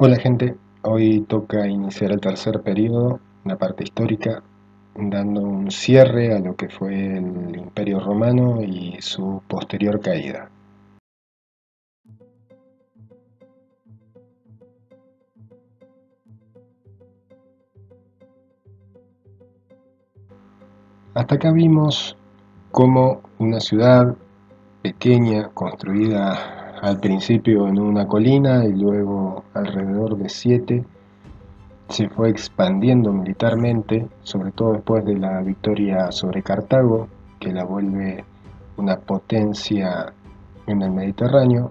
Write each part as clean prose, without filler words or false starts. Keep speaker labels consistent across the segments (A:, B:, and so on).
A: Hola gente, hoy toca iniciar el tercer periodo, la parte histórica, dando un cierre a lo que fue el Imperio Romano y su posterior caída. Hasta acá vimos cómo una ciudad pequeña, construida al principio en una colina y luego alrededor de 7, se fue expandiendo militarmente, sobre todo después de la victoria sobre Cartago, que la vuelve una potencia en el Mediterráneo.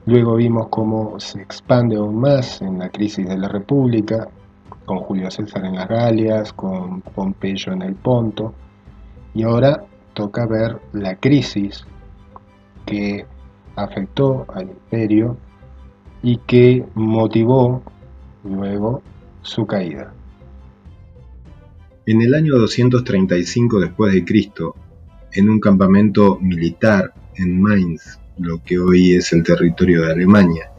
A: Luego vimos cómo se expande aún más en la crisis de la República, con Julio César en las Galias, con Pompeyo en el Ponto, y ahora toca ver la crisis que afectó al imperio y que motivó luego su caída.
B: En el año 235 después de Cristo, en un campamento militar en Mainz, lo que hoy es el territorio de Alemania,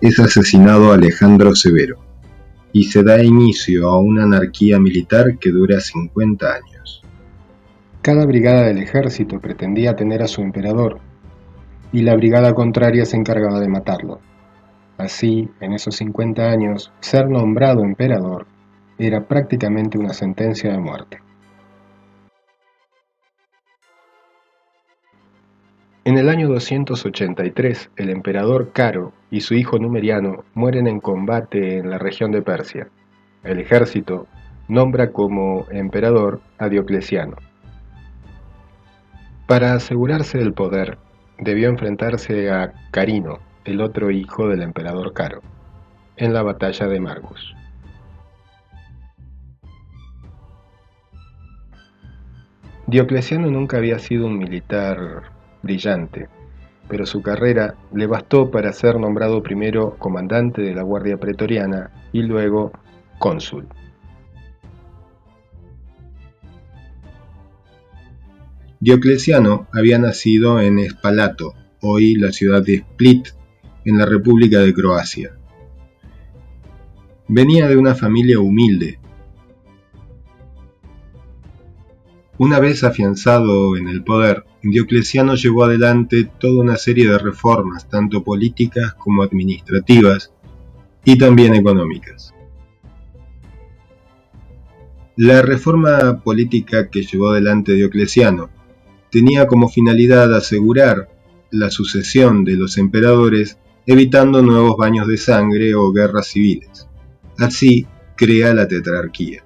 B: es asesinado Alejandro Severo y se da inicio a una anarquía militar que dura 50 años.
A: Cada brigada del ejército pretendía tener a su emperador y la brigada contraria se encargaba de matarlo. Así, en esos 50 años, ser nombrado emperador era prácticamente una sentencia de muerte. En el año 283, el emperador Caro y su hijo Numeriano mueren en combate en la región de Persia. El ejército nombra como emperador a Diocleciano. Para asegurarse del poder, debió enfrentarse a Carino, el otro hijo del emperador Caro, en la batalla de Margus. Diocleciano nunca había sido un militar brillante, pero su carrera le bastó para ser nombrado primero comandante de la Guardia Pretoriana y luego cónsul.
B: Diocleciano había nacido en Spalato, hoy la ciudad de Split, en la República de Croacia. Venía de una familia humilde. Una vez afianzado en el poder, Diocleciano llevó adelante toda una serie de reformas, tanto políticas como administrativas, y también económicas. La reforma política que llevó adelante Diocleciano tenía como finalidad asegurar la sucesión de los emperadores, evitando nuevos baños de sangre o guerras civiles. Así crea la tetrarquía.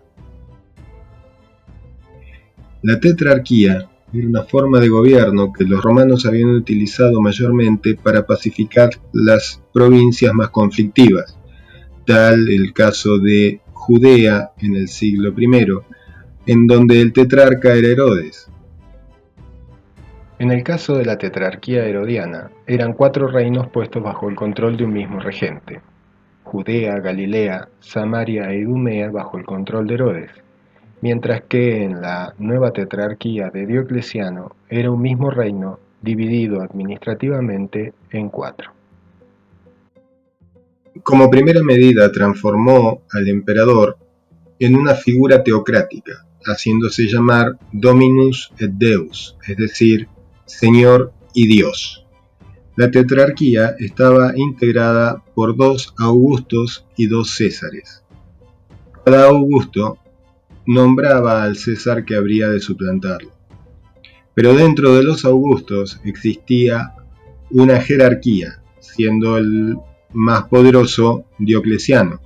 B: La tetrarquía era una forma de gobierno que los romanos habían utilizado mayormente para pacificar las provincias más conflictivas, tal el caso de Judea en el siglo I, en donde el tetrarca era Herodes.
A: En el caso de la tetrarquía herodiana, eran 4 reinos puestos bajo el control de un mismo regente: Judea, Galilea, Samaria e Idumea bajo el control de Herodes, mientras que en la nueva tetrarquía de Diocleciano era un mismo reino dividido administrativamente en 4.
B: Como primera medida transformó al emperador en una figura teocrática, haciéndose llamar Dominus et Deus, es decir, Señor y Dios. La tetrarquía estaba integrada por 2 Augustos y 2 Césares. Cada Augusto nombraba al César que habría de suplantarlo. Pero dentro de los Augustos existía una jerarquía, siendo el más poderoso Diocleciano,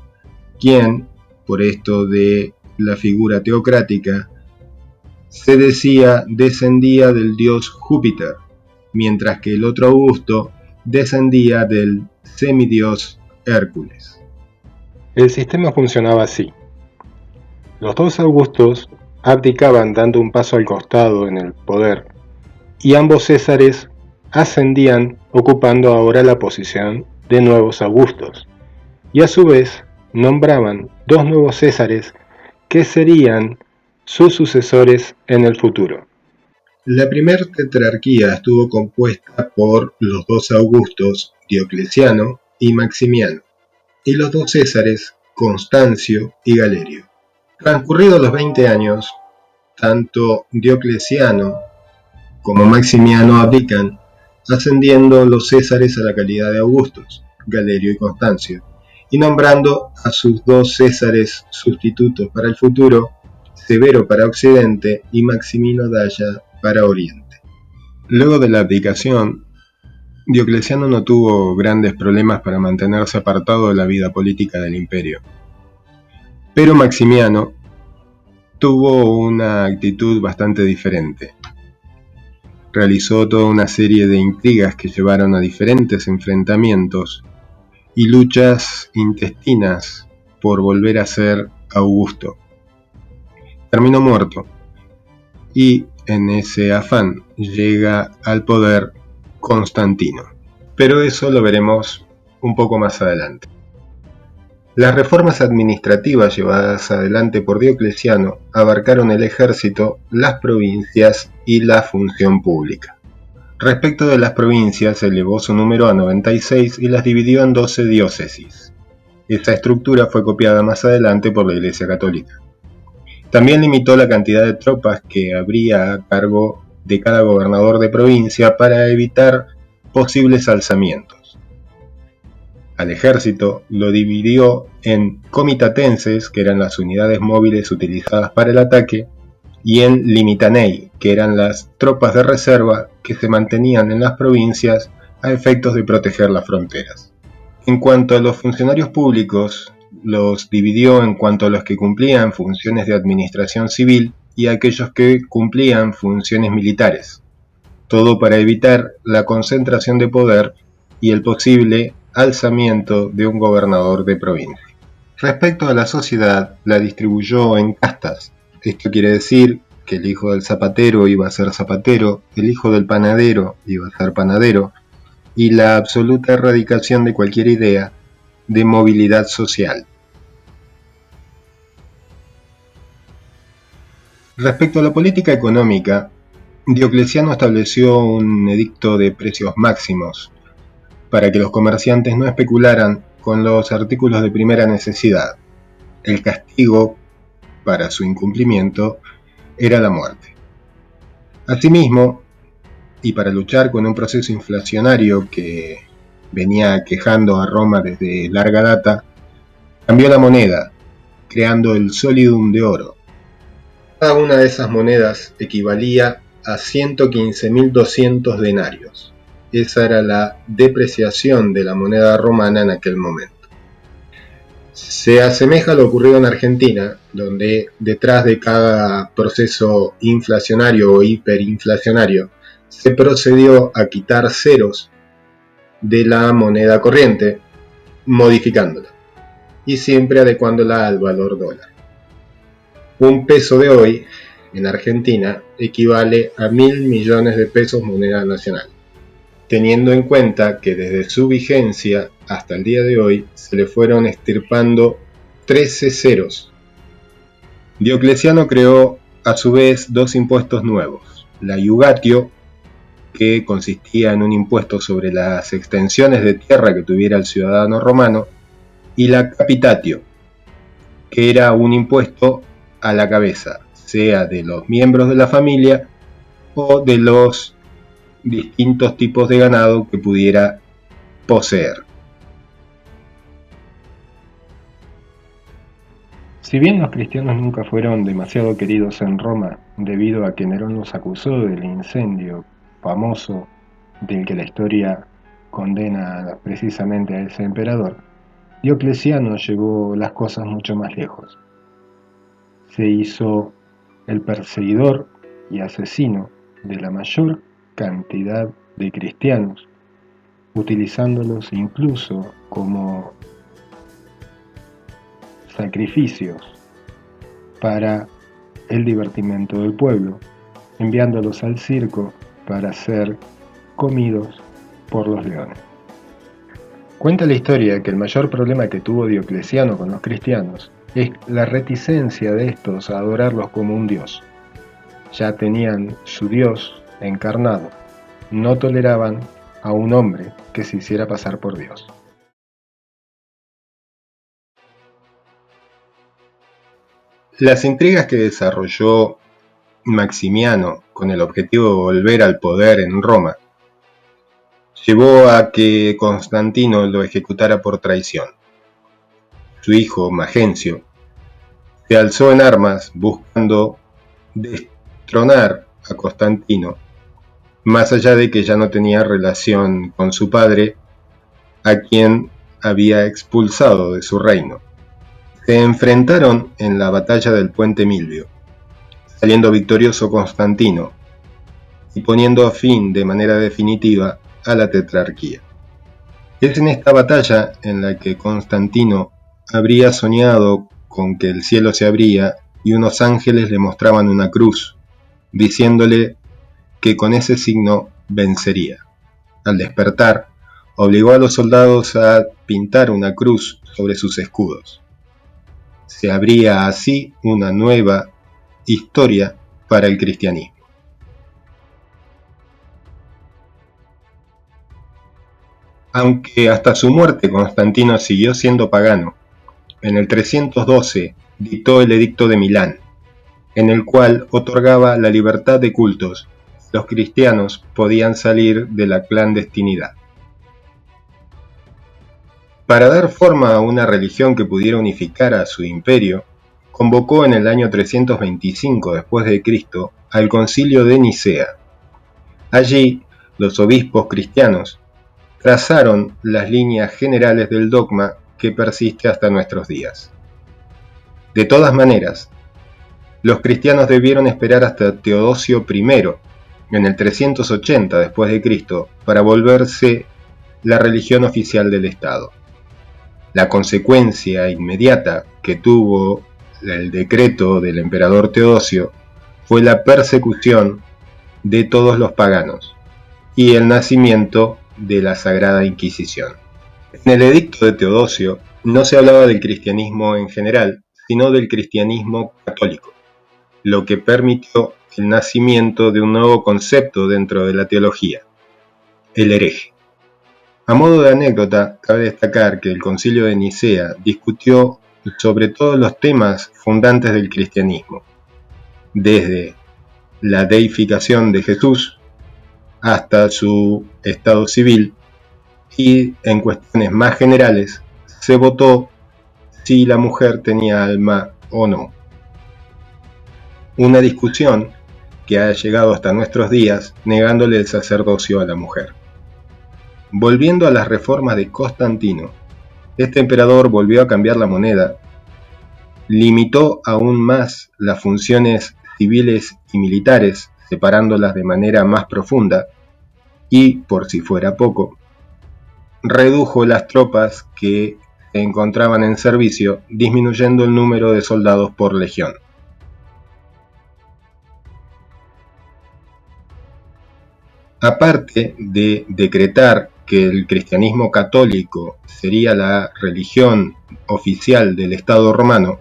B: quien, por esto de la figura teocrática, se decía descendía del dios Júpiter, mientras que el otro Augusto descendía del semidios Hércules.
A: El sistema funcionaba así. Los 2 Augustos abdicaban dando un paso al costado en el poder, y ambos Césares ascendían ocupando ahora la posición de nuevos Augustos, y a su vez nombraban 2 nuevos Césares que serían sus sucesores en el futuro.
B: La primera tetrarquía estuvo compuesta por los 2 Augustos, Diocleciano y Maximiano, y los dos Césares, Constancio y Galerio. Transcurridos los 20 años, tanto Diocleciano como Maximiano abdican, ascendiendo los Césares a la calidad de Augustos, Galerio y Constancio, y nombrando a sus dos Césares sustitutos para el futuro, Severo para Occidente y Maximino Dacia para Oriente. Luego de la abdicación, Diocleciano no tuvo grandes problemas para mantenerse apartado de la vida política del imperio. Pero Maximiano tuvo una actitud bastante diferente. Realizó toda una serie de intrigas que llevaron a diferentes enfrentamientos y luchas intestinas por volver a ser Augusto. Terminó muerto y en ese afán llega al poder Constantino. Pero eso lo veremos un poco más adelante. Las reformas administrativas llevadas adelante por Diocleciano abarcaron el ejército, las provincias y la función pública. Respecto de las provincias, elevó su número a 96 y las dividió en 12 diócesis. Esta estructura fue copiada más adelante por la Iglesia Católica. También limitó la cantidad de tropas que habría a cargo de cada gobernador de provincia para evitar posibles alzamientos. Al ejército lo dividió en comitatenses, que eran las unidades móviles utilizadas para el ataque, y en limitanei, que eran las tropas de reserva que se mantenían en las provincias a efectos de proteger las fronteras. En cuanto a los funcionarios públicos, los dividió en cuanto a los que cumplían funciones de administración civil y aquellos que cumplían funciones militares, todo para evitar la concentración de poder y el posible alzamiento de un gobernador de provincia. Respecto a la sociedad, la distribuyó en castas. Esto quiere decir que el hijo del zapatero iba a ser zapatero, el hijo del panadero iba a ser panadero, y la absoluta erradicación de cualquier idea de movilidad social. Respecto a la política económica, Diocleciano estableció un edicto de precios máximos para que los comerciantes no especularan con los artículos de primera necesidad. El castigo para su incumplimiento era la muerte. Asimismo, y para luchar con un proceso inflacionario que venía aquejando a Roma desde larga data, cambió la moneda, creando el solidum de oro. Cada una de esas monedas equivalía a 115.200 denarios. Esa era la depreciación de la moneda romana en aquel momento. Se asemeja a lo ocurrido en Argentina, donde detrás de cada proceso inflacionario o hiperinflacionario se procedió a quitar ceros de la moneda corriente, modificándola y siempre adecuándola al valor dólar. Un peso de hoy en Argentina equivale a 1.000 millones de pesos moneda nacional, teniendo en cuenta que desde su vigencia hasta el día de hoy se le fueron extirpando 13 ceros. Diocleciano creó a su vez dos impuestos nuevos, la iugatio, que consistía en un impuesto sobre las extensiones de tierra que tuviera el ciudadano romano, y la capitatio, que era un impuesto a la cabeza, sea de los miembros de la familia o de los distintos tipos de ganado que pudiera poseer.
A: Si bien los cristianos nunca fueron demasiado queridos en Roma debido a que Nerón los acusó del incendio famoso del que la historia condena precisamente a ese emperador, Diocleciano llevó las cosas mucho más lejos. Se hizo el perseguidor y asesino de la mayor cantidad de cristianos, utilizándolos incluso como sacrificios para el divertimento del pueblo, enviándolos al circo para ser comidos por los leones. Cuenta la historia que el mayor problema que tuvo Diocleciano con los cristianos es la reticencia de estos a adorarlos como un dios. Ya tenían su dios encarnado, no toleraban a un hombre que se hiciera pasar por Dios.
B: Las intrigas que desarrolló Maximiano con el objetivo de volver al poder en Roma llevó a que Constantino lo ejecutara por traición. Su hijo, Magencio, se alzó en armas buscando destronar a Constantino, más allá de que ya no tenía relación con su padre, a quien había expulsado de su reino. Se enfrentaron en la batalla del Puente Milvio, saliendo victorioso Constantino y poniendo fin de manera definitiva a la tetrarquía. Es en esta batalla en la que Constantino habría soñado con que el cielo se abría y unos ángeles le mostraban una cruz, diciéndole que con ese signo vencería. Al despertar, obligó a los soldados a pintar una cruz sobre sus escudos. Se abría así una nueva historia para el cristianismo. Aunque hasta su muerte Constantino siguió siendo pagano, en el 312 dictó el Edicto de Milán, en el cual otorgaba la libertad de cultos. Los cristianos podían salir de la clandestinidad. Para dar forma a una religión que pudiera unificar a su imperio, convocó en el año 325 después de Cristo al Concilio de Nicea. Allí, los obispos cristianos trazaron las líneas generales del dogma que persiste hasta nuestros días. De todas maneras, los cristianos debieron esperar hasta Teodosio I, en el 380 después de Cristo, para volverse la religión oficial del Estado. La consecuencia inmediata que tuvo el decreto del emperador Teodosio fue la persecución de todos los paganos y el nacimiento de la Sagrada Inquisición. En el edicto de Teodosio no se hablaba del cristianismo en general, sino del cristianismo católico, lo que permitió el nacimiento de un nuevo concepto dentro de la teología, el hereje. A modo de anécdota, cabe destacar que el Concilio de Nicea discutió sobre todos los temas fundantes del cristianismo, desde la deificación de Jesús hasta su estado civil, y en cuestiones más generales se votó si la mujer tenía alma o no. Una discusión que ha llegado hasta nuestros días negándole el sacerdocio a la mujer. Volviendo a las reformas de Constantino, este emperador volvió a cambiar la moneda, limitó aún más las funciones civiles y militares, separándolas de manera más profunda, y, por si fuera poco, redujo las tropas que se encontraban en servicio, disminuyendo el número de soldados por legión. Aparte de decretar que el cristianismo católico sería la religión oficial del Estado romano,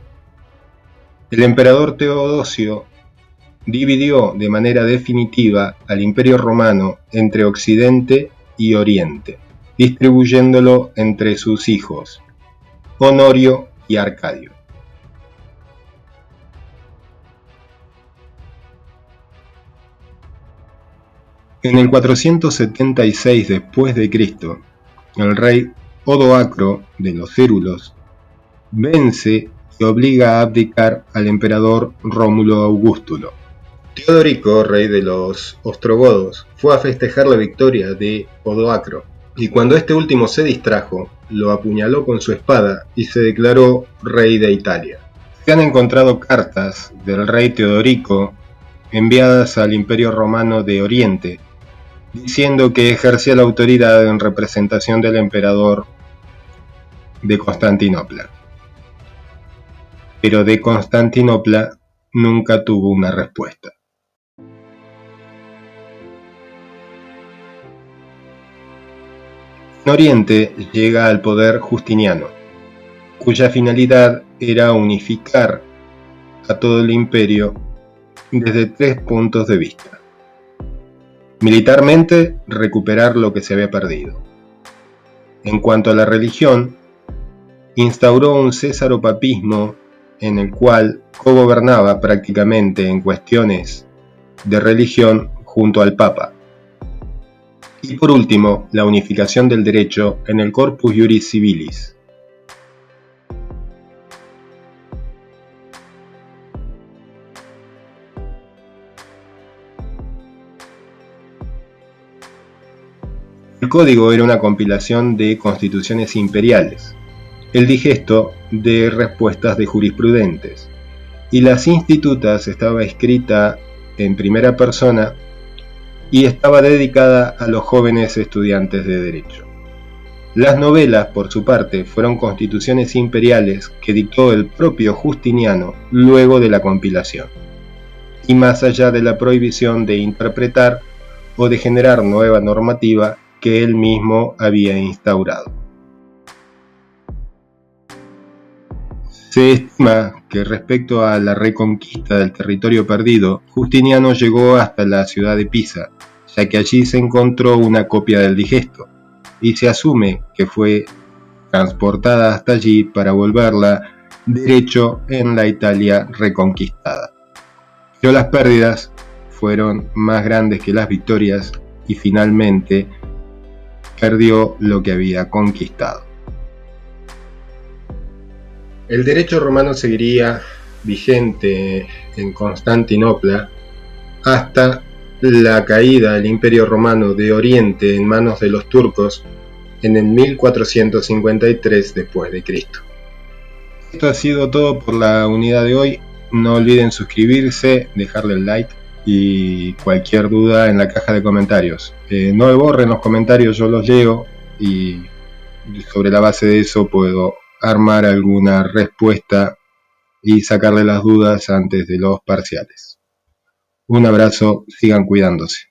B: el emperador Teodosio dividió de manera definitiva al Imperio Romano entre Occidente y Oriente, distribuyéndolo entre sus hijos, Honorio y Arcadio. En el 476 después de Cristo, el rey Odoacro de los Cérulos vence y obliga a abdicar al emperador Rómulo Augustulo. Teodorico, rey de los ostrogodos, fue a festejar la victoria de Odoacro, y cuando este último se distrajo, lo apuñaló con su espada y se declaró rey de Italia. Se han encontrado cartas del rey Teodorico enviadas al Imperio Romano de Oriente, diciendo que ejercía la autoridad en representación del emperador de Constantinopla. Pero de Constantinopla nunca tuvo una respuesta. En Oriente llega al poder Justiniano, cuya finalidad era unificar a todo el imperio desde 3 puntos de vista. Militarmente, recuperar lo que se había perdido. En cuanto a la religión, instauró un césaropapismo en el cual cogobernaba prácticamente en cuestiones de religión junto al Papa. Y por último, la unificación del derecho en el Corpus Juris Civilis. El código era una compilación de constituciones imperiales, el digesto de respuestas de jurisprudentes, y las institutas estaba escrita en primera persona y estaba dedicada a los jóvenes estudiantes de derecho. Las novelas, por su parte, fueron constituciones imperiales que dictó el propio Justiniano luego de la compilación, y más allá de la prohibición de interpretar o de generar nueva normativa que él mismo había instaurado. Se estima que respecto a la reconquista del territorio perdido, Justiniano llegó hasta la ciudad de Pisa, ya que allí se encontró una copia del digesto, y se asume que fue transportada hasta allí para volverla derecho en la Italia reconquistada. Pero las pérdidas fueron más grandes que las victorias y finalmente perdió lo que había conquistado. El derecho romano seguiría vigente en Constantinopla hasta la caída del Imperio Romano de Oriente en manos de los turcos en el 1453 después de Cristo. Esto ha sido todo por la unidad de hoy. No olviden suscribirse, dejarle el like y cualquier duda en la caja de comentarios. No me borren los comentarios, yo los leo y sobre la base de eso puedo armar alguna respuesta y sacarle las dudas antes de los parciales. Un abrazo, sigan cuidándose.